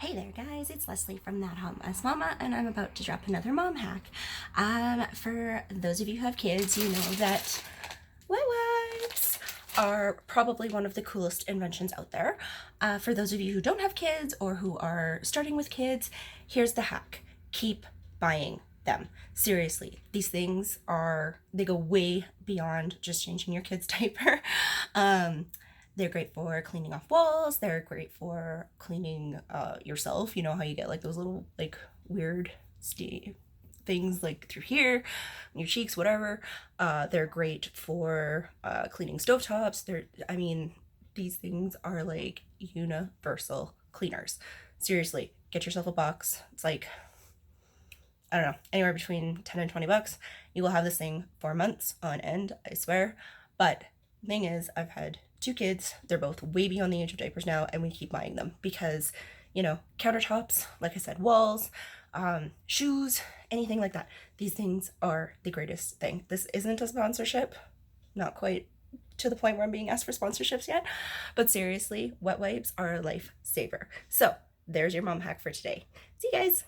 Hey there guys, it's Leslie from That Hot Mess Mama, and I'm about to drop another mom hack. For those of you who have kids, you know that wet wipes are probably one of the coolest inventions out there. For those of you who don't have kids or who are starting with kids, here's the hack. Keep buying them. Seriously, these things they go way beyond just changing your kid's diaper. They're great for cleaning off walls. They're great for cleaning yourself. You know how you get like those little like weird things like through here, your cheeks, whatever. They're great for cleaning stovetops. These things are like universal cleaners. Seriously, get yourself a box. It's like, I don't know, anywhere between 10 and 20 bucks. You will have this thing for months on end, I swear. But the thing is, I've had two kids. They're both way beyond the age of diapers now, and we keep buying them because, countertops, like I said, walls, shoes, anything like that. These things are the greatest thing. This isn't a sponsorship, not quite to the point where I'm being asked for sponsorships yet, but seriously, wet wipes are a lifesaver. So there's your mom hack for today. See you guys.